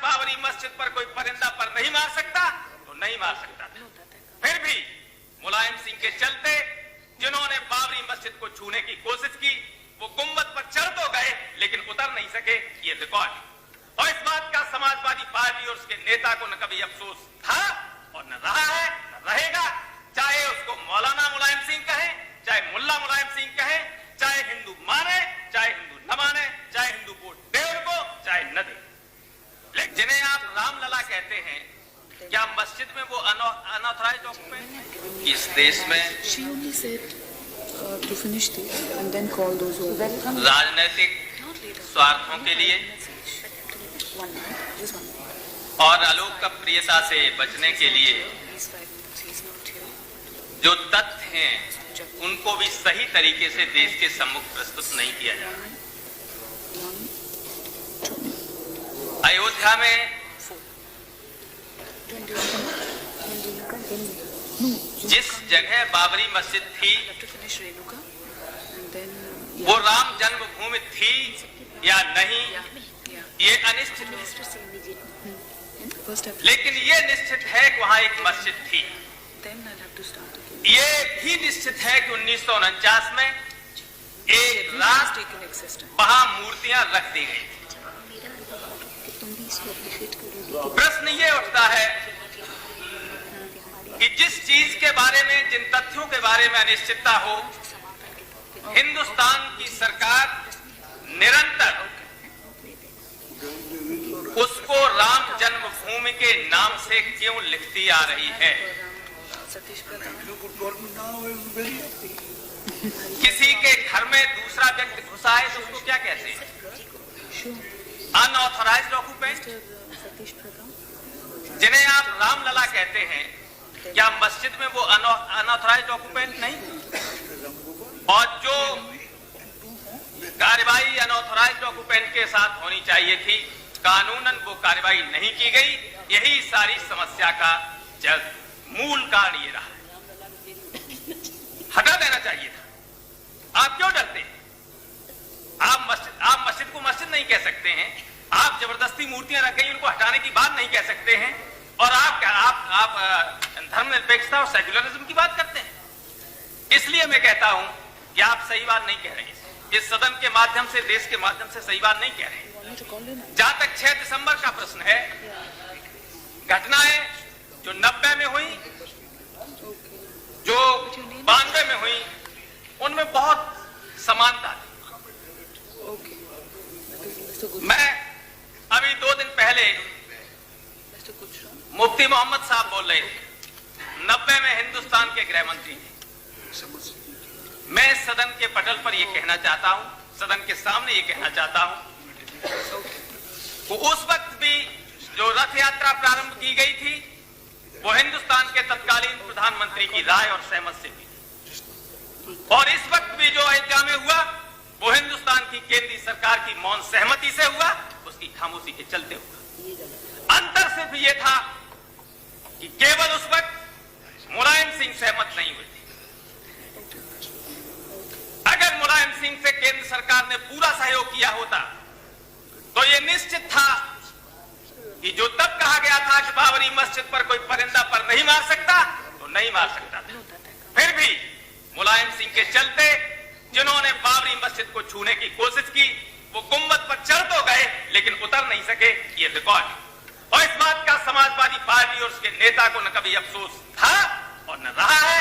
बाबरी मस्जिद पर कोई परिंदा पर नहीं मार सकता तो नहीं मार सकता था। फिर भी मुलायम सिंह के चलते जिन्होंने बाबरी मस्जिद को छूने की कोशिश की वो गुंबद पर चढ़ तो गए लेकिन उतर नहीं सके। ये रिकॉर्ड है और इस बात का समाजवादी पार्टी और उसके नेता को न कभी अफसोस था और न रहा है न रहेगा। चाहे उसको मौलाना मुलायम सिंह कहें, चाहे मुल्ला मुलायम सिंह कहें, चाहे हिंदू माने, चाहे हिंदू न माने, चाहे हिंदू वोट दे उनको, चाहे न दे। लेकिन जिन्हें आप रामलला कहते हैं, क्या मस्जिद में वो अनऑथराइज्ड ऑक्यूपेंट इस देश में राजनीतिक स्वार्थों के लिए और अलोकप्रियता से बचने के लिए जो तथ्य हैं उनको भी सही तरीके से देश के सम्मुख प्रस्तुत नहीं किया जा रहा। अयोध्या में जिस जगह बाबरी मस्जिद थी वो राम जन्मभूमि थी या नहीं ये अनिश्चित है, लेकिन ये निश्चित है कि वहां एक मस्जिद थी। ये भी निश्चित है कि 1949 में एक रात वहां मूर्तियां रख दी गई। प्रश्न ये उठता है कि जिस चीज के बारे में, जिन तथ्यों के बारे में अनिश्चितता हो, हिंदुस्तान की सरकार निरंतर उसको राम जन्मभूमि के नाम से क्यों लिखती आ रही है? किसी के घर में दूसरा व्यक्ति घुसा है तो उसको क्या कहते हैं? Unauthorised occupant. जिन्हें आप रामलला कहते हैं, क्या मस्जिद में वो अनऑथराइज्ड ऑक्यूपेंट नहीं? और जो कार्रवाई अनऑथराइज्ड ऑक्यूपेंट के साथ होनी चाहिए थी, कानूनन वो कार्रवाई नहीं की गई। यही सारी समस्या का मूल कारण ये रहा है। हटा देना चाहिए था। आप क्यों डरते हैं? आप मस्जिद को मस्जिद नहीं कह सकते हैं, आप जबरदस्ती मूर्तियां रख गई उनको हटाने की बात नहीं कह सकते हैं, और आप धर्मनिरपेक्षता और सेक्युलरिज्म की बात करते हैं। इसलिए मैं कहता हूं कि आप सही बात नहीं कह रहे हैं। इस सदन के माध्यम से, देश के माध्यम से सही बात नहीं कह रहे हैं। जहां तक 6 दिसंबर का प्रश्न है, घटनाएं जो 90 में हुई, जो 92 में हुई, उनमें बहुत समानता थी। मैं अभी 2 दिन पहले मुफ्ती मोहम्मद साहब बोल रहे थे, 90 में हिंदुस्तान के गृह मंत्री थे। मैं सदन के पटल पर यह कहना चाहता हूं, सदन के सामने ये कहना चाहता हूं, तो उस वक्त भी जो रथ यात्रा प्रारंभ की गई थी वो हिंदुस्तान के तत्कालीन प्रधानमंत्री की राय और सहमत से हुई, और इस वक्त भी जो अयोध्या में हुआ वो हिंदुस्तान की केंद्रीय सरकार की मौन सहमति से हुआ, उसकी खामोशी के चलते हुआ। अंतर सिर्फ ये था कि केवल उस वक्त मुलायम सिंह सहमत नहीं हुए थे। अगर मुलायम सिंह से केंद्र सरकार ने पूरा सहयोग किया होता तो ये निश्चित था कि जो तब कहा गया था कि बाबरी मस्जिद पर कोई परिंदा पर नहीं मार सकता तो नहीं मार सकता था। फिर भी मुलायम सिंह के चलते जिन्होंने बाबरी मस्जिद को छूने की कोशिश की वो गुंबद पर चढ़ तो गए लेकिन उतर नहीं सके। ये रिकॉर्ड है और इस बात का समाजवादी पार्टी और उसके नेता को न कभी अफसोस था और न रहा है